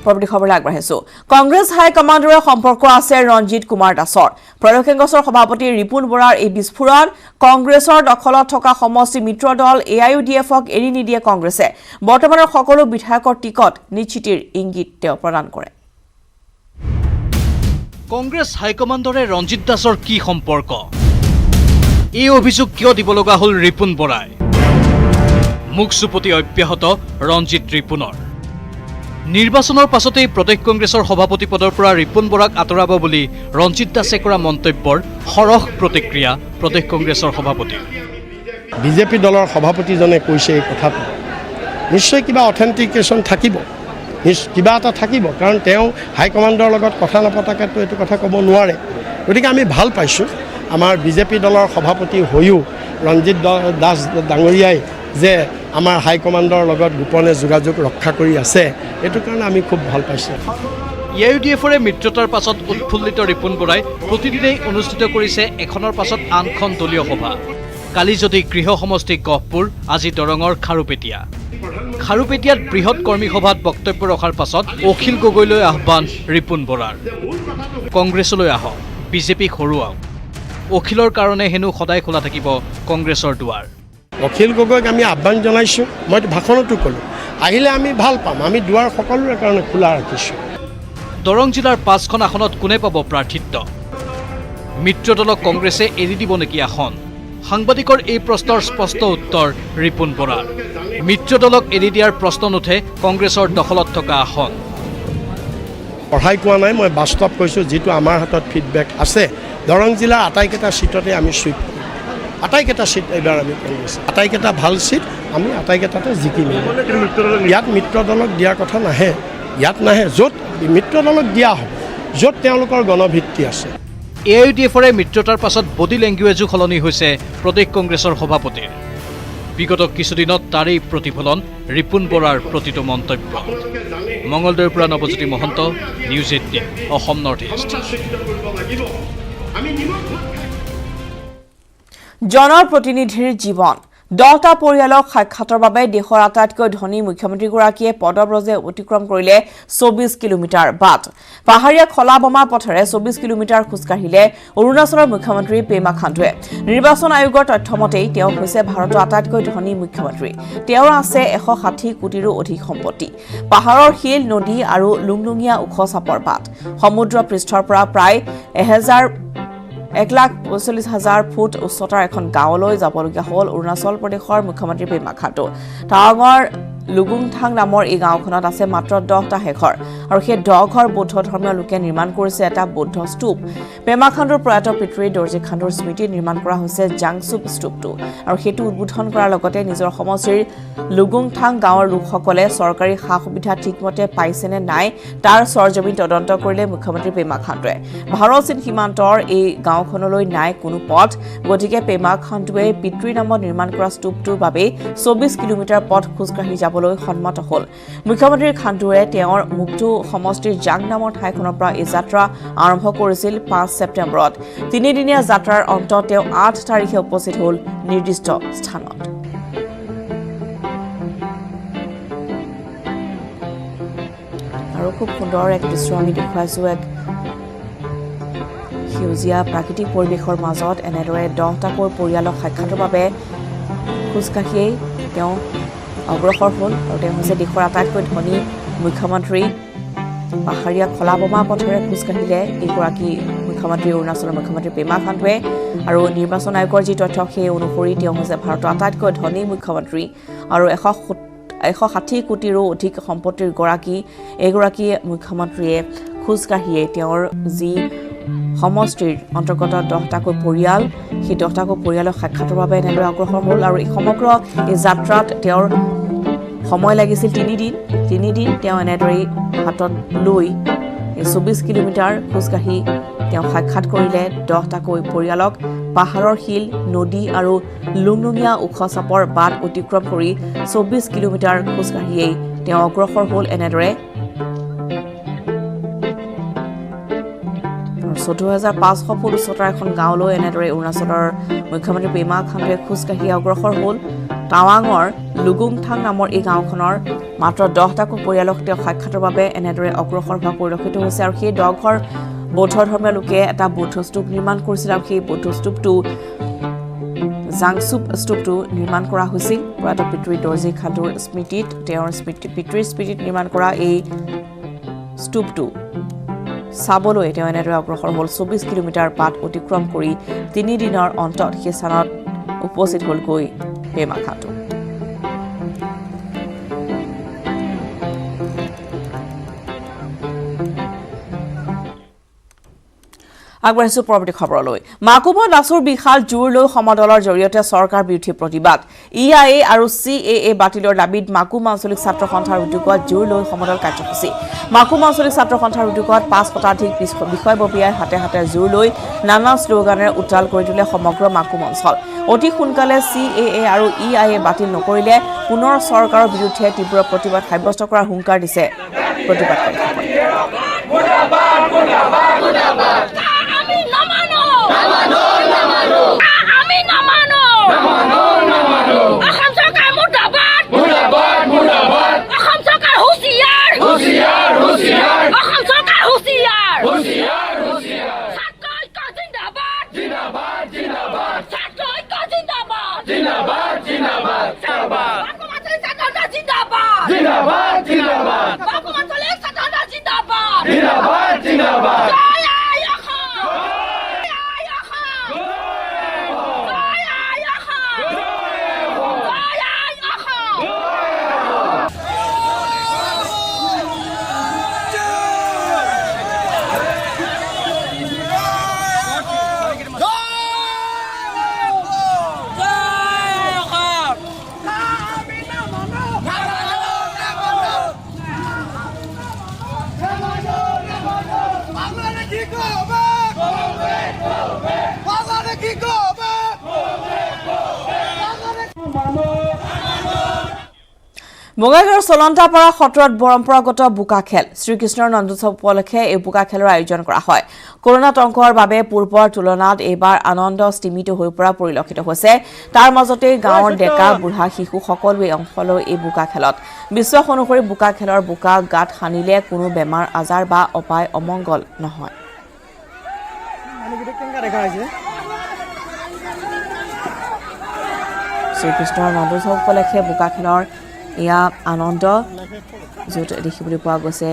পৰৱৰ্তী খবৰলৈ আগবাঢ়িছো কংগ্ৰেছ হাই কমাণ্ডৰে সম্পৰ্ক আছে ৰঞ্জিত কুমাৰ দাসৰ প্ৰদেশ কংগ্ৰেছৰ সভাপতি ৰিপুন বৰাৰ এই বিস্ফোৰণ কংগ্ৰেছৰ দখলত থকা সমষ্টি মিত্ৰ দল AIUDFক এৰি নিদিয়ে কংগ্ৰেছে বৰ্তমানৰ সকলো বিধায়কৰ টিকট নিশ্চিতিৰ ইংগিত তেওঁ প্ৰদান কৰে কংগ্ৰেছ হাই কমাণ্ডৰে ৰঞ্জিত দাসৰ কি সম্পৰ্ক এই অভিযোগ কিয় দিব লগা হ'ল ৰিপুন বৰাই মুখচুপতি অব্যাহত ৰঞ্জিত ৰিপুনৰ নিৰ্বাচনৰ পাছতেই প্ৰদেশ কংগ্ৰেছৰ সভাপতি পদৰ পৰা ৰিপুন বৰাক আঁতৰাব বুলি ৰঞ্জিত দাসে কৰা মন্তব্যৰ সৰহ প্ৰতিক্ৰিয়া প্ৰদেশ কংগ্ৰেছৰ সভাপতি বিজেপি দলৰ সভাপতিজনে কৈছে এই কথাটো নিশ্চয় কিবা অথেণ্টিকেশ্যন থাকিব কিবা এটা থাকিব কাৰণ তেওঁ হাইকমাণ্ডৰ লগত কথা নপতাকেতো এইটো কথা ক'ব নোৱাৰে গতিকে আমি ভাল পাইছোঁ আমাৰ বিজেপি দলৰ সভাপতি হৈও ৰঞ্জিত দাস ডাঙৰীয়াই যে আমাৰ হাইকমাণ্ডৰ লগত গোপনে যোগাযোগ ৰক্ষা কৰি আছে এইটো কাৰণে আমি খুব ভাল পাইছোঁ AIUDFৰে মিত্ৰতাৰ পাছত উৎফুল্লিত ৰিপুন বৰাই প্ৰতিদিনেই অনুষ্ঠিত কৰিছে এখনৰ পাছত আনখন দলীয় সভা কালি যদি গৃহ সমষ্টি গহপুৰ আজি দৰঙৰ খাৰুপেটিয়াত বৃহৎ কৰ্মী সভাত বক্তব্য ৰখাৰ পাছত অখিল গগৈলৈ আহ্বান ৰিপুন বৰাৰ কংগ্ৰেছলৈ আহক বিজেপিক হৰুৱাওক অখিলৰ কাৰণে হেনো সদায় খোলা থাকিব কংগ্ৰেছৰ দুৱাৰ অখিল গগৈক আমি আহ্বান জনাইছোঁ মই ভাষণতো ক'লোঁ আহিলে আমি ভাল পাম আমি দুৱাৰ সকলোৰে কাৰণে খোলা ৰাখিছোঁ দৰং জিলাৰ 5খন আসনত কোনে পাব প্ৰাৰ্থিত্ব মিত্ৰ দলক কংগ্ৰেছে এৰি দিব নেকি আসন সাংবাদিকৰ এই প্ৰশ্নৰ স্পষ্ট উত্তৰ ৰিপুন বৰাৰ মিত্ৰ দলক এৰি দিয়াৰ প্ৰশ্ন নুঠে কংগ্ৰেছৰ দখলত থকা আসন পঢ়াই কোৱা নাই মই বাস্তৱ কৈছোঁ যিটো আমাৰ হাতত ফিডবেক আছে দৰং জিলাৰ আটাইকেইটা সিটতে আমি সুইপ আটাইকেইটা সিট এইবাৰ আমি কংগ্ৰেছ আটাইকেইটা ভাল সিট আমি আটাইকেইটাতে জিকিম ইয়াত মিত্ৰ দলক দিয়াৰ কথা নাহে ইয়াত নাহে য'ত মিত্ৰ দলক দিয়া হ'ব য'ত তেওঁলোকৰ গণভিত্তি আছে AIUDFৰে মিত্ৰতাৰ পাছত বডি লেংগুৱেজো সলনি হৈছে প্ৰদেশ কংগ্ৰেছৰ সভাপতিৰ বিগত কিছুদিনত তাৰেই প্ৰতিফলন ৰিপুন বৰাৰ প্ৰতিটো মন্তব্য মঙলদৈৰ পৰা Nabajyoti Mahanta news 18 Assam north east জনপ্ৰতিনিধিৰ জীৱন 10টা পৰিয়ালক সাক্ষাতৰ বাবে দেশৰ আটাইতকৈ ধনী মুখ্যমন্ত্ৰীগৰাকীয়ে পদব্ৰজে অতিক্ৰম কৰিলে 24 কিলোমিটাৰ বাট পাহাৰীয়া খলা বমা পথেৰে 24 কিলোমিটাৰ খোজকাঢ়িলে অৰুণাচলৰ মুখ্যমন্ত্ৰী পেমা খাণ্ডুৱে নিৰ্বাচন আয়োগৰ তথ্যমতেই তেওঁ হৈছে ভাৰতৰ আটাইতকৈ ধনী মুখ্যমন্ত্ৰী তেওঁৰ আছে 160 কোটিৰো অধিক সম্পত্তি পাহাৰৰ শিল নদী আৰু লুংলুঙীয়া ওখ চাপৰ বাট সমুদ্ৰ পৃষ্ঠৰ পৰা প্ৰায় 1,45,000 ফুট উচ্চতাৰ এখন গাঁৱলৈ যাবলগীয়া হ'ল অৰুণাচল প্ৰদেশৰ মুখ্যমন্ত্ৰী পেমা খাণ্ডু টাৱাঙৰ লুগুংথাং নামৰ এই গাঁওখনত আছে মাত্ৰ 10টা হেঘৰ আৰু সেই 10 ঘৰ বৌদ্ধ ধৰ্মীয় লোকে নিৰ্মাণ কৰিছে এটা বৌদ্ধ স্তূপ পেমা খাণ্ডুৰ প্ৰয়াত পিতৃ দৰ্জী খাণ্ডুৰ স্মৃতিত নিৰ্মাণ কৰা হৈছে জাংচুপ স্তূপটো আৰু সেইটো উদ্বোধন কৰাৰ লগতে নিজৰ সমষ্টিৰ লুগুংথাং গাঁৱৰ লোকসকলে চৰকাৰী সা-সুবিধা ঠিকমতে পাইছে নে নাই তাৰ সৰজমিন তদন্ত কৰিলে মুখ্যমন্ত্ৰী পেমা খাণ্ডুৱে ভাৰত-চীন সীমান্তৰ এই গাঁওখনলৈ নাই কোনো পথ গতিকে পেমা খাণ্ডুৱে পিতৃৰ নামত নিৰ্মাণ কৰা স্তূপটোৰ বাবে 24 কিলোমিটাৰ পথ খোজকাঢ়ি যাবলৈ সন্মত হ'ল মুখ্যমন্ত্ৰী খাণ্ডুৱে তেওঁৰ মুক্তু সমষ্টিৰ জাং নামৰ ঠাইখনৰ পৰা এই যাত্ৰা আৰম্ভ কৰিছিল 5 ছেপ্টেম্বৰত তিনিদিনীয়া যাত্ৰাৰ অন্তত তেওঁ 8 তাৰিখে উপস্থিত হ'ল নিৰ্দিষ্ট স্থানত আৰু খুব সুন্দৰ এক দৃশ্য আমি দেখুৱাইছোঁ এক সেউজীয়া প্ৰাকৃতিক পৰিৱেশৰ মাজত এনেদৰে 10টাকৈ পৰিয়ালক সাক্ষাতৰ বাবে খোজকাঢ়িয়েই তেওঁ অগ্ৰসৰ হ'ল আৰু তেওঁ হৈছে দেশৰ আটাইতকৈ ধনী মুখ্যমন্ত্ৰী পাহাৰীয়া খলা বমা পথেৰে খোজকাঢ়িলে এইগৰাকী মুখ্যমন্ত্ৰী অৰুণাচলৰ মুখ্যমন্ত্ৰী পেমা খাণ্ডুৱে আৰু নিৰ্বাচন আয়োগৰ যি তথ্য সেই অনুসৰি তেওঁ হৈছে ভাৰতৰ আটাইতকৈ ধনী মুখ্যমন্ত্ৰী আৰু 160 কোটিৰো অধিক সম্পত্তিৰ এগৰাকী মুখ্যমন্ত্ৰীয়ে খোজকাঢ়িয়ে তেওঁৰ যি সমষ্টিৰ অন্তৰ্গত 10টাকৈ পৰিয়াল সেই 10টাকৈ পৰিয়ালক সাক্ষাতৰ বাবে এনেদৰে অগ্ৰসৰ হ'ল আৰু এই সমগ্ৰ এই যাত্ৰাত তেওঁৰ সময় লাগিছিল 3 দিন তেওঁ এনেদৰে হাতত লৈ 24 কিলোমিটাৰ খোজকাঢ়ি তেওঁ সাক্ষাৎ কৰিলে 10টাকৈ পৰিয়ালক পাহাৰৰ শিল নদী আৰু লুংলুঙীয়া ওখ চাপৰ বাট অতিক্ৰম কৰি 24 কিলোমিটাৰ খোজকাঢ়িয়েই তেওঁ অগ্ৰসৰ হ'ল এনেদৰে 14,500 ফুট উচ্চতাৰ এখন গাঁৱলৈ এনেদৰে অৰুণাচলৰ মুখ্যমন্ত্ৰী পেমা খাণ্ডুৱে খোজকাঢ়ি অগ্ৰসৰ হ'ল টাৱাঙৰ লুগুংথাং নামৰ এই গাঁওখনৰ মাত্ৰ 10টাকৈ পৰিয়ালক তেওঁ সাক্ষাতৰ বাবে এনেদৰে অগ্ৰসৰ হোৱা পৰিলক্ষিত হৈছে আৰু সেই 10 ঘৰ বৌদ্ধ ধৰ্মীয় লোকে এটা বৌদ্ধ স্তূপ নিৰ্মাণ কৰিছিল আৰু সেই বৌদ্ধ স্তূপটো জাংচুপ স্তূপটো নিৰ্মাণ কৰা হৈছিল প্ৰয়াত পিতৃ দৰ্জী খাণ্ডুৰ স্মৃতিত তেওঁৰ পিতৃৰ স্মৃতিত নিৰ্মাণ কৰা এই স্তূপটো চাবলৈ তেওঁ এনেদৰে অগ্ৰসৰ হ'ল 24 কিলোমিটাৰ পাত অতিক্ৰম কৰি 3 দিনৰ অন্তত সেই স্থানত উপস্থিত হ'লগৈ পেমা খাণ্ডু আগবাঢ়িছো পৰৱৰ্তী খবৰলৈ মাকুমত নাচুৰ বিশাল জোৰ লৈ সমদলৰ জৰিয়তে চৰকাৰ বিৰোধী প্ৰতিবাদ EIA আৰু CAA বাতিলৰ দাবীত মাকুম আঞ্চলিক ছাত্ৰ সন্থাৰ উদ্যোগত জোৰ লৈ সমদল কাৰ্যসূচী মাকুম আঞ্চলিক ছাত্ৰ সন্থাৰ উদ্যোগত 5 শতাধিক বিষয়ববীয়াই হাতে হাতে জোৰ লৈ নানা শ্লোগানেৰে উত্তাল কৰি তুলে সমগ্ৰ মাকুম অঞ্চল অতি সোনকালে CAA আৰু EIA বাতিল নকৰিলে পুনৰ চৰকাৰৰ বিৰুদ্ধে তীব্ৰ প্ৰতিবাদ সাব্যস্ত কৰাৰ হুংকাৰ দিছে প্ৰতিবাদকাৰীসকলে বঙাইগাঁৱৰ চলন্তাপাৰা সত্ৰত পৰম্পৰাগত বোকা খেল শ্ৰীকৃষ্ণৰ নন্দোৎসৱ উপলক্ষে এই বোকা খেলৰ আয়োজন কৰা হয় কৰোনা টংকৰ বাবে পূৰ্বৰ তুলনাত এইবাৰ আনন্দ স্তিমিত হৈ পৰা পৰিলক্ষিত হৈছে তাৰ মাজতে গাঁৱৰ ডেকা বুঢ়া শিশু সকলোৱে অংশ লৈ এই বোকা খেলত বিশ্বাস অনুসৰি বোকা খেলৰ বোকা গাত সানিলে কোনো বেমাৰ আজাৰ বা অপায় অমংগল নহয় শ্ৰীকৃষ্ণৰ নন্দোৎসৱ উপলক্ষে বোকা খেলৰ ইয়া আনন্দ য'ত দেখিবলৈ পোৱা গৈছে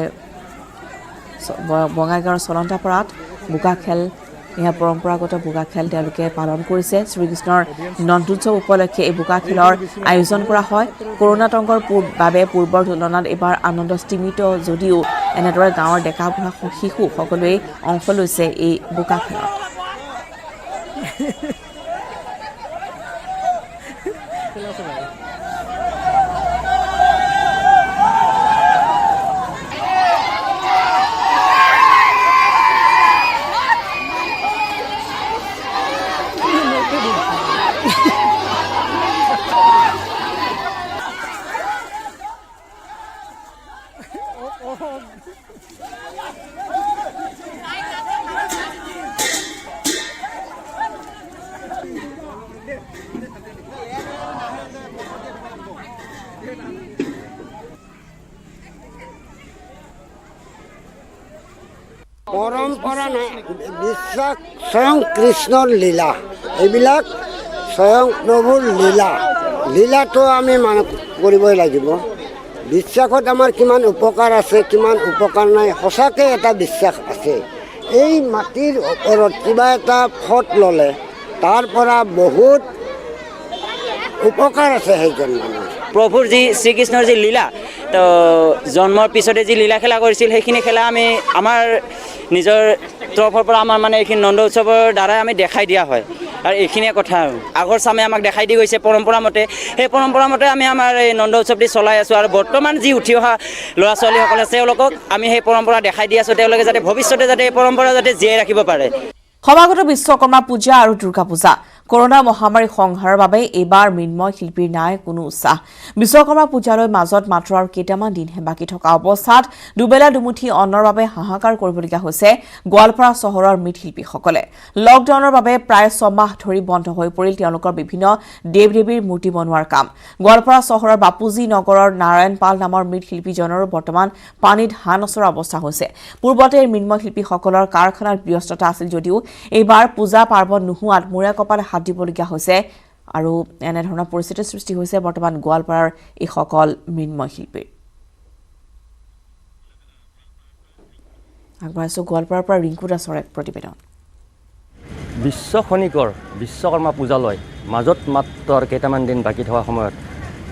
বঙাইগাঁৱৰ চলন্তাপাৰাত বোকা খেল ইয়া পৰম্পৰাগত বোকা খেল তেওঁলোকে পালন কৰিছে শ্ৰীকৃষ্ণৰ নন্দোৎসৱ উপলক্ষে এই বোকা খেলৰ আয়োজন কৰা হয় কৰোনা টংকৰ বাবে পূৰ্বৰ তুলনাত এইবাৰ আনন্দ স্তিমিত যদিও এনেদৰে গাঁৱৰ ডেকা বুঢ়া শিশু সকলোৱে অংশ লৈছে এই বোকা খেলত পৰম্পৰা নাই বিশ্বাস স্বয়ং কৃষ্ণৰ লীলা এইবিলাক স্বয়ং প্ৰভুৰ লীলাটো আমি কৰিবই লাগিব বিশ্বাসত আমাৰ কিমান উপকাৰ আছে কিমান উপকাৰ নাই সঁচাকৈ এটা বিশ্বাস আছে এই মাটিৰ ওপৰত কিবা এটা ফট ল'লে তাৰ পৰা বহুত উপকাৰ আছে সেইজন মানুহৰ প্ৰভুৰ যি শ্ৰীকৃষ্ণৰ যি লীলা তো জন্মৰ পিছতে যি লীলা খেলা কৰিছিল সেইখিনি খেলা আমি আমাৰ নিজৰ তৰফৰ পৰা আমাৰ মানে এইখিনি নন্দ উৎসৱৰ দ্বাৰাই আমি দেখাই দিয়া হয় আৰু এইখিনিয়ে কথা আৰু আগৰ চামে আমাক দেখাই দি গৈছে পৰম্পৰা মতে সেই পৰম্পৰা মতে আমি আমাৰ এই নন্দ উৎসৱটি চলাই আছোঁ আৰু বৰ্তমান যি উঠি অহা ল'ৰা ছোৱালীসকলে তেওঁলোকক আমি সেই পৰম্পৰা দেখাই দি আছোঁ তেওঁলোকে যাতে ভৱিষ্যতে যাতে এই পৰম্পৰা যাতে জীয়াই ৰাখিব পাৰে সমাগত বিশ্বকৰ্মা পূজা আৰু দুৰ্গা পূজা কৰোনা মহামাৰী সংহাৰৰ বাবে এইবাৰ মৃন্ময় শিল্পীৰ নাই কোনো উৎসাহ বিশ্বকৰ্মা পূজালৈ মাজত মাত্ৰ আৰু কেইটামান দিনহে বাকী থকা অৱস্থাত দুবেলা দুমুঠি অন্নৰ বাবে হাহাকাৰ কৰিবলগীয়া হৈছে গোৱালপাৰা চহৰৰ মৃৎশিল্পীসকলে লকডাউনৰ বাবে প্ৰায় 6 মাহ ধৰি বন্ধ হৈ পৰিল তেওঁলোকৰ বিভিন্ন দেৱ দেৱীৰ মূৰ্তি বনোৱাৰ কাম গোৱালপাৰা চহৰৰ বাপুজী নগৰৰ নাৰায়ণ পাল নামৰ মৃৎশিল্পীজনৰো বৰ্তমান পানীত হাঁহ নচৰা অৱস্থা হৈছে পূৰ্বতে মৃন্ময় শিল্পীসকলৰ কাৰখানাত ব্যস্ততা আছিল যদিও এইবাৰ পূজা পাৰ্বণ নোহোৱাত মূৰে কপালে হাত দিবলগীয়া হৈছে আৰু এনেধৰণৰ পৰিস্থিতিৰ সৃষ্টি হৈছে বৰ্তমান গোৱালপাৰাৰ এইসকল মৃন্ময় শিল্পীৰ আগবাঢ়িছোঁ গোৱালপাৰাৰ পৰা ৰিংকু দাসৰ এক প্ৰতিবেদন বিশ্ব খনিকৰ বিশ্বকৰ্মা পূজালৈ মাজত মাত্ৰ কেইটামান দিন বাকী থকা সময়ত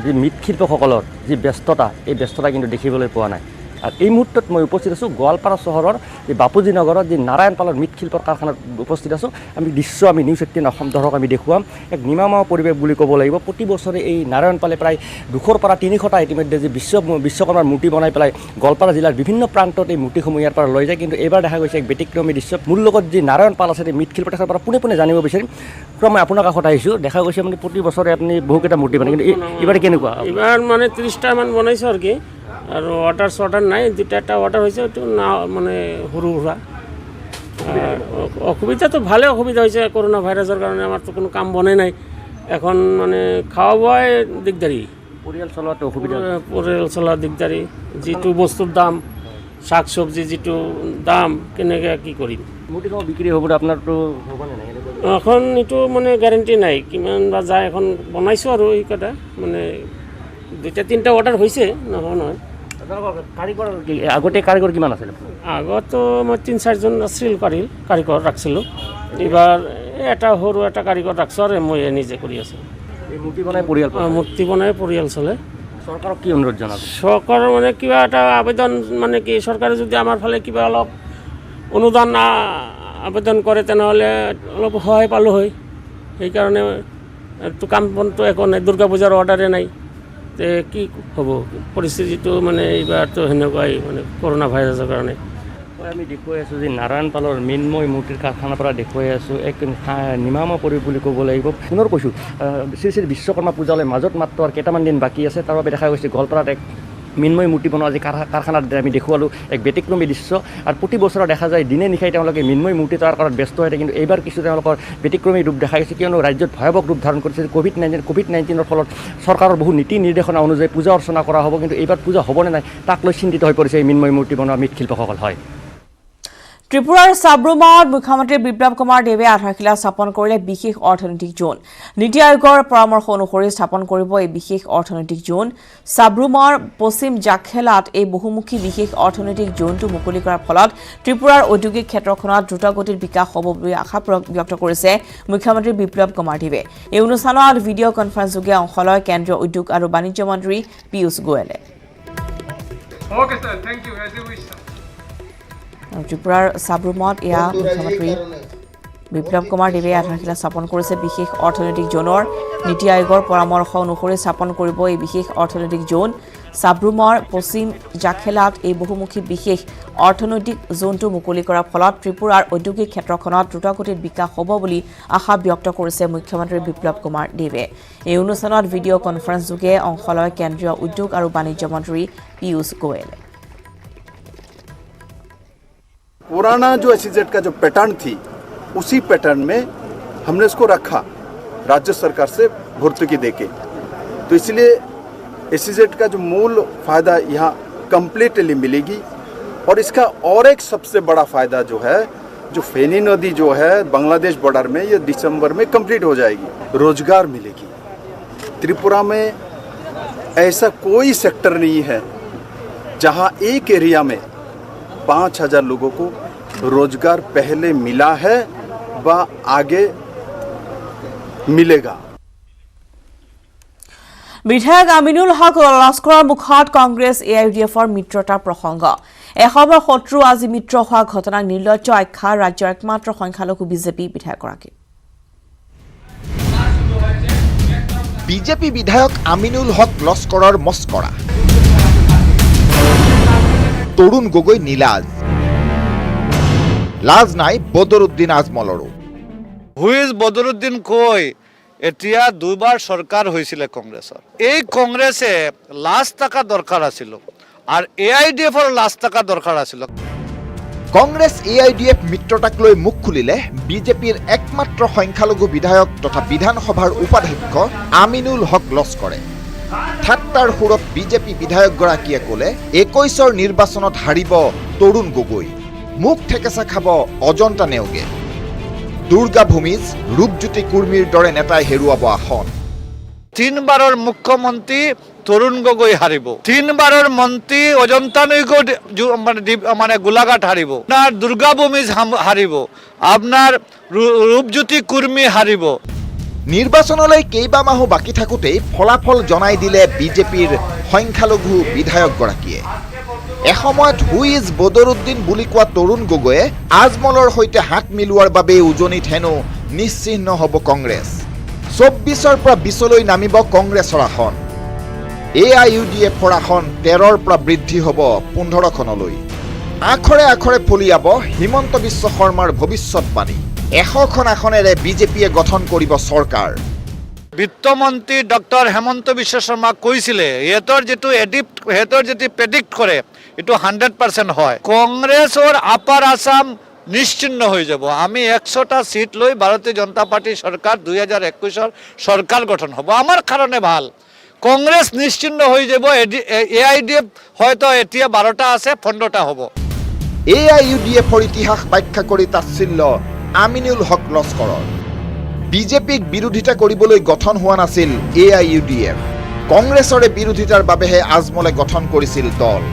যি মৃৎশিল্পসকলৰ যি ব্যস্ততা এই ব্যস্ততা কিন্তু দেখিবলৈ পোৱা নাই আৰু এই মুহূৰ্তত মই উপস্থিত আছোঁ গোৱালপাৰা চহৰৰ এই বাপুজী নগৰত যি নাৰায়ণ পালৰ মৃৎশিল্পৰ কাৰখানাত উপস্থিত আছোঁ আমি দৃশ্য আমি নিউজ 18 অসম দৰ্শক আমি দেখুৱাম এক নিমাময় পৰিৱেশ বুলি ক'ব লাগিব প্ৰতি বছৰে এই নাৰায়ণ পালে প্ৰায় 200ৰ পৰা 300টা ইতিমধ্যে যি বিশ্বকৰ্মাৰ মূৰ্তি বনাই পেলাই গোৱালপাৰা জিলাৰ বিভিন্ন প্ৰান্তত এই মূৰ্তিসমূহ ইয়াৰ পৰা লৈ যায় কিন্তু এইবাৰ দেখা গৈছে এক ব্যতিক্ৰমী দৃশ্য মোৰ লগত যি নাৰায়ণ পাল আছে মৃৎশিল্প তেখেতৰ পৰা পোনে জানিব বিচাৰিম মই আপোনাৰ কাষত আহিছোঁ দেখা গৈছে মানে প্ৰতি বছৰে আপুনি বহুকেইটা মূৰ্তি বনায় কিন্তু এইবাৰ কেনেকুৱা এইবাৰ মানে 30টা মান বনাইছোঁ আৰু কি আৰু অৰ্ডাৰ নাই দুটা অৰ্ডাৰ হৈছে এইটো না মানে সৰু সুৰা অসুবিধাটো ভালে অসুবিধা হৈছে কৰোনা ভাইৰাছৰ কাৰণে আমাৰতো কোনো কাম বনে নাই এখন মানে খোৱা বোৱাই দিগদাৰী পৰিয়াল চলোৱাটো অসুবিধা পৰিয়াল চলোৱা দিগদাৰী যিটো বস্তুৰ দাম শাক চব্জি যিটো দাম কেনেকৈ কি কৰিম মূৰ্তিসমূহ বিক্ৰী হ'ব আপোনাৰতো হ'ব নে নাই এখন এইটো মানে গেৰেণ্টি নাই কিমান বা যায় এখন বনাইছোঁ আৰু এই কথা মানে 2-3টা অৰ্ডাৰ হৈছে নহয় কাৰিকৰ আগতে কাৰিকৰ কিমান আছিল আগতো মই 3-4জন আছিল কাৰিকৰ ৰাখিছিলোঁ এইবাৰ এটা সৰু এটা কাৰিকৰ ৰাখিছোঁ আৰু মই নিজে কৰি আছোঁ এই মূৰ্তি বনাই পৰিয়াল চলে চৰকাৰক কি অনুৰোধ জনাব চৰকাৰৰ মানে কিবা এটা আবেদন মানে কি চৰকাৰে যদি আমাৰ ফালে কিবা অলপ অনুদান আবেদন কৰে তেনেহ'লে অলপ সহায় পালোঁ হয় সেইকাৰণে এইটো কাম বনটো একো নাই দুৰ্গা পূজাৰ অৰ্ডাৰে নাই তে কি হ'ব পৰিস্থিতিটো মানে এইবাৰতো সেনেকুৱাই মানে কৰোনা ভাইৰাছৰ কাৰণে আমি দেখুৱাই আছোঁ যে নাৰায়ণ পালৰ মৃন্ময় মূৰ্তিৰ কাৰখানাৰ পৰা দেখুৱাই আছোঁ এক নিমাময় পৰিৱেশ বুলি ক'ব লাগিব পুনৰ কৈছোঁ শ্ৰী বিশ্বকৰ্মা পূজালৈ মাজত মাত্ৰ আৰু কেইটামান দিন বাকী আছে তাৰ বাবে দেখা গৈছে গোৱালপাৰাত এক মৃন্ময় মূৰ্তি বনোৱা যি কাৰখানাত আমি দেখুৱালোঁ এক ব্যতিক্ৰমী দৃশ্য আৰু প্ৰতি বছৰ দেখা যায় দিনে নিশাই তেওঁলোকে মৃন্ময় মূৰ্তি তৈয়াৰ কৰাত ব্যস্ত হৈ থাকে কিন্তু এইবাৰ কিছু তেওঁলোকৰ ব্যতিক্ৰমী ৰূপ দেখা গৈছে কিয়নো ৰাজ্যত ভয়াৱহ ৰূপ ধাৰণ কৰিছে কোভিড-19 ফলত চৰকাৰৰ বহু নীতি নিৰ্দেশনা অনুযায়ী পূজা অৰ্চনা কৰা হ'ব কিন্তু এইবাৰ পূজা হ'বনে নাই তাক লৈ চিন্তিত হৈ পৰিছে এই মৃন্ময় মূৰ্তি বনোৱা মৃৎশিল্পসকল হয় ত্ৰিপুৰাৰ চাব্ৰুমাত মুখ্যমন্ত্ৰী বিপ্লৱ কুমাৰ দেৱে আধাৰশিলা স্থাপন কৰিলে বিশেষ অৰ্থনৈতিক জোন নীতি আয়োগৰ পৰামৰ্শ অনুসৰি স্থাপন কৰিব এই বিশেষ অৰ্থনৈতিক জোন চাব্ৰুমাৰ পশ্চিম জাখেলাত এই বহুমুখী বিশেষ অৰ্থনৈতিক জোনটো মুকলি কৰাৰ ফলত ত্ৰিপুৰাৰ ঔদ্যোগিক ক্ষেত্ৰখনত দ্ৰুতগতিত বিকাশ হ'ব বুলি আশা ব্যক্ত কৰিছে মুখ্যমন্ত্ৰী বিপ্লৱ কুমাৰ দেৱে এই অনুষ্ঠানত ভিডিঅ' কনফাৰেন্সযোগে অংশ লয় কেন্দ্ৰীয় উদ্যোগ আৰু বাণিজ্য মন্ত্ৰী পীয়ূষ গোয়েলে ত্ৰিপুৰাৰ চাব্ৰুমত এয়া মুখ্যমন্ত্ৰী বিপ্লৱ কুমাৰ দেৱে আধাৰশিলা স্থাপন কৰিছে বিশেষ অৰ্থনৈতিক জোনৰ নীতি আয়োগৰ পৰামৰ্শ অনুসৰি স্থাপন কৰিব এই বিশেষ অৰ্থনৈতিক জোন চাব্ৰুমৰ পশ্চিম জাখেলাত এই বহুমুখী বিশেষ অৰ্থনৈতিক জোনটো মুকলি কৰাৰ ফলত ত্ৰিপুৰাৰ ঔদ্যোগিক ক্ষেত্ৰখনত দ্ৰুতগতিত বিকাশ হ'ব বুলি আশা ব্যক্ত কৰিছে মুখ্যমন্ত্ৰী বিপ্লৱ কুমাৰ দেৱে এই অনুষ্ঠানত ভিডিঅ' কনফাৰেন্সযোগে অংশ লয় কেন্দ্ৰীয় উদ্যোগ আৰু বাণিজ্য মন্ত্ৰী পীয়ূষ গোয়েলে पुराना जो एसईजेड का जो पैटर्न थी उसी पैटर्न में हमने इसको रखा राज्य सरकार से भर्तुकी देके तो इसलिए एसईजेड का जो मूल फ़ायदा यहाँ कम्प्लीटली मिलेगी और इसका और एक सबसे बड़ा फ़ायदा जो है जो फेनी नदी जो है बांग्लादेश बॉर्डर में ये दिसंबर में कंप्लीट हो जाएगी रोजगार मिलेगी त्रिपुरा में ऐसा कोई सेक्टर नहीं है जहाँ एक एरिया में 5,000 लोगों को रोजगार पहले मिला है व आगे मिलेगा বিধায়ক আমিনুল হক লস্কৰৰ মুখত কংগ্ৰেছ এআইইউডিএফৰ মিত্ৰতাৰ প্ৰসংগ এসময়ৰ শত্ৰু আজি মিত্ৰ হোৱা ঘটনাক নিৰ্লজ্জ আখ্যা ৰাজ্যৰ একমাত্ৰ সংখ্যালঘু বিজেপি বিধায়কগৰাকী বিজেপি বিধায়ক আমিনুল হক লস্কৰৰ মস্কৰা তৰুণ গগৈ নীলাজ লাজ নাই বদৰুদ্দিন আজমলৰো হুইজ বদৰুদ্দিন কৈ এতিয়া দুবাৰ চৰকাৰ হৈছিলে কংগ্ৰেছৰ। এই কংগ্ৰেছে লাজ টাকা দৰকাৰ আছিল আৰু AIDFৰ লাজ টাকা দৰকাৰ আছিল। কংগ্ৰেছ AIDF মিত্ৰতাক লৈ মুখ খুলিলে বিজেপিৰ একমাত্ৰ সংখ্যালঘু বিধায়ক তথা বিধানসভাৰ উপাধ্যক্ষ আমিনুল হক লস্কৰে। ঠাট্টাৰ সুৰত বিজেপি বিধায়কগৰাকীয়ে ক'লে 21ৰ নিৰ্বাচনত হাৰিব তৰুণ গগৈ, মুখ ঠেকেচা খাব অজন্তা নেওগে। দুৰ্গা ভূমিজ, ৰূপজ্যোতি কুৰ্মীৰ দৰে নেতাই হেৰুৱাব আসন। 3বাৰৰ মুখ্যমন্ত্ৰী তৰুণ গগৈ হাৰিব, 3বাৰৰ মন্ত্ৰী অজন্তা নেওগে মানে গোলাঘাট হাৰিব, আপোনাৰ দুৰ্গা ভূমিজ হাৰিব, আপোনাৰ ৰূপজ্যোতি কুৰ্মী হাৰিব। নিৰ্বাচনলৈ কেইবামাহো বাকী থাকোঁতেই ফলাফল জনাই দিলে বিজেপিৰ সংখ্যালঘু বিধায়কগৰাকীয়ে। এসময়ত হুইজ বদৰুদ্দিন বুলি কোৱা তৰুণ গগৈয়ে আজমলৰ সৈতে হাত মিলোৱাৰ বাবে উজনিত হেনো নিশ্চিহ্ন হ'ব কংগ্ৰেছ। 24ৰ পৰা 20লৈ নামিব কংগ্ৰেছৰ আসন। AIUDFৰ আসন 13ৰ পৰা বৃদ্ধি হ'ব 15খনলৈ। আখৰে আখৰে ফলিয়াব হিমন্ত বিশ্ব শৰ্মাৰ ভৱিষ্যতবাণী। 100খন আসনেৰে বিজেপিয়ে গঠন কৰিব চৰকাৰ। বিত্তমন্ত্ৰী ডক্টৰ হেমন্ত বিশ্ব শৰ্মা কৈছিলে সিহঁতৰ যিটো প্ৰেডিক্ট কৰে এইটো 100% হয়। কংগ্ৰেছৰ আপাৰ আসাম নিশ্চিন্ন হৈ যাব। আমি 100টা সিট লৈ ভাৰতীয় জনতা পাৰ্টি চৰকাৰ 2021ৰ চৰকাৰ গঠন হ'ব। আমাৰ কাৰণে ভাল। কংগ্ৰেছ নিশ্চিন্ন হৈ যাব। AIDF হয়তো এতিয়া 12টা আছে, 15টা হ'ব। AIUDFৰ ইতিহাস ব্যাখ্যা কৰি তাচ্ছিল্য আমিনুল হক লস্কৰৰ। বিজেপিক বিৰোধিতা কৰিবলৈ গঠন হোৱা নাছিল AIUDF। কংগ্ৰেছৰে বিৰোধিতাৰ বাবেহে আজমলে গঠন কৰিছিল দল।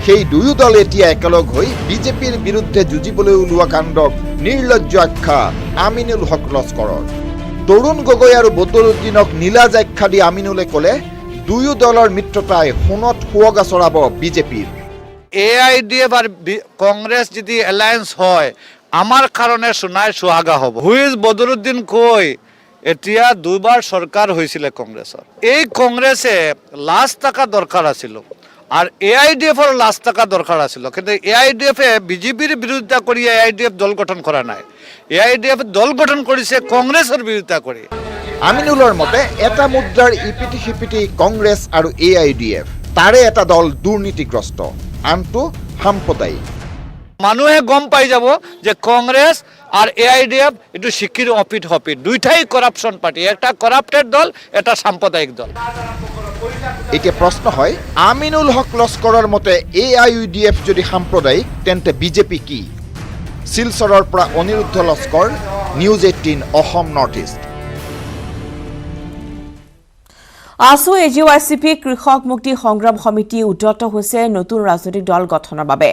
সেই দুয়ো দল এতিয়া একেলগ হৈ বিজেপিৰ বিৰুদ্ধে যুঁজিবলৈ ওলোৱা কাণ্ডক নিৰ্লজ্জ আখ্যা আমিনুল হক লস্কৰৰ। তৰুণ গগৈ আৰু বদৰুদ্দিনক নীলাজ আখ্যা দি আমিনুলে ক'লে দুয়ো দলৰ মিত্ৰতাই সোণত সুৱগা চৰাব বিজেপিৰ। AIDF আৰ কংগ্ৰেস যদি এলায়েন্স হয় আমাৰ কাৰণে সোনায় সোহাগা হব। হুইজ বদৰুদ্দিন কৈ এতিয়া দুবাৰ চৰকাৰ হৈছিলে কংগ্ৰেছৰ। এই কংগ্ৰেছে লাজ টাকা দৰকাৰ আছিল আৰু AIDFৰ লাজ টাকা দৰকাৰ আছিল। কিন্তু AIDFে বিজেপিৰ বিৰোধিতা কৰি AIDF দল গঠন কৰা নাই। AIDF দল গঠন কৰিছে কংগ্ৰেছৰ বিৰোধিতা কৰি। আমিনুলৰ মতে এটা মুদ্ৰাৰ ইপিটি সিপিটি কংগ্ৰেছ আৰু AIDF। তাৰে এটা দল দুৰ্নীতিগ্ৰস্ত, আনটো সাম্প্ৰদায়িক। মানুহে গম পাই যাব যে কংগ্রেস আর AIDF একটু শিক্ষিত অপিট দুইটাই করাপশন পার্টি, একটা করাপ্টেড দল, এটা সাম্প্রদায়িক দল। এতিয়া প্ৰশ্ন হয় আমিনুল হক লস্কৰৰ মতে AIUDF যদি সাম্প্ৰদায়িক তেন্তে বিজেপি কি? শিলচৰৰ পৰা Anirudh Laskar, news 18 Assam north east. ASU AGYCP কৃষক মুক্তি সংগ্ৰাম সমিতি উদ্যত হৈছে নতুন ৰাজনৈতিক দল গঠনৰ বাবে।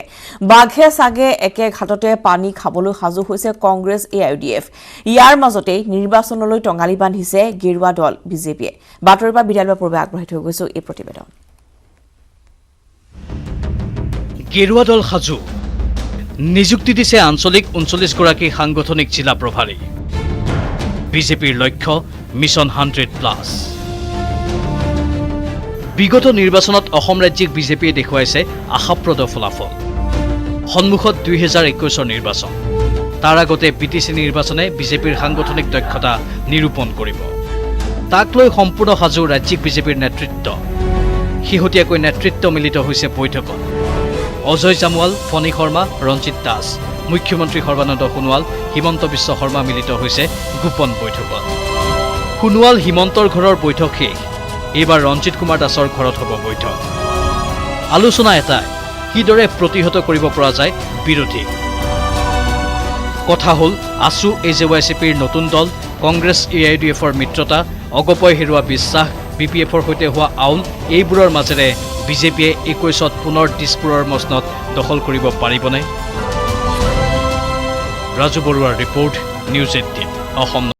বাঘে চাগে একে ঘাটতে পানী খাবলৈ সাজু হৈছে কংগ্ৰেছ AIUDF। ইয়াৰ মাজতে নিৰ্বাচনলৈ টঙালি বান্ধিছে গেৰুৱা দল বিজেপিয়ে। বাতৰিৰ পৰা বিদায়ৰ পূৰ্বে আগবঢ়াই থৈ গৈছো এই প্ৰতিবেদন। গেৰুৱা দল সাজু নিযুক্তি দিছে আঞ্চলিক 39গৰাকী সাংগঠনিক জিলা প্ৰভাৰী। বিজেপিৰ লক্ষ্য মিছন 100+। বিগত নিৰ্বাচনত অসম ৰাজ্যিক বিজেপিয়ে দেখুৱাইছে আশাপ্ৰদ ফলাফল। সন্মুখত 2021ৰ নিৰ্বাচন। তাৰ আগতে BTC নিৰ্বাচনে বিজেপিৰ সাংগঠনিক দক্ষতা নিৰূপণ কৰিব। তাক লৈ সম্পূৰ্ণ সাজু ৰাজ্যিক বিজেপিৰ নেতৃত্ব। শেহতীয়াকৈ নেতৃত্ব মিলিত হৈছে বৈঠকত। অজয় জামৱাল, ফণী শৰ্মা, ৰঞ্জিত দাস, মুখ্যমন্ত্ৰী সৰ্বানন্দ সোণোৱাল, হিমন্ত বিশ্ব শৰ্মা মিলিত হৈছে গোপন বৈঠকত। সোণোৱাল হিমন্তৰ ঘৰৰ বৈঠক শেষ। এইবাৰ ৰঞ্জিত কুমাৰ দাসৰ ঘৰত হ'ব বৈঠক। আলোচনা এটাই, কিদৰে প্ৰতিহত কৰিব পৰা যায় বিৰোধীক। কথা হ'ল ASU AGYCPৰ নতুন দল, কংগ্ৰেছ AIUDFৰ মিত্ৰতা, অগপয় হেৰুৱা বিশ্বাস, BPFৰ সৈতে হোৱা আউল, এইবোৰৰ মাজেৰে বিজেপিয়ে 21ত পুনৰ দিছপুৰৰ মচনদ দখল কৰিব পাৰিবনে? ৰাজু বৰুৱাৰ ৰিপৰ্ট, নিউজ 18 অসম।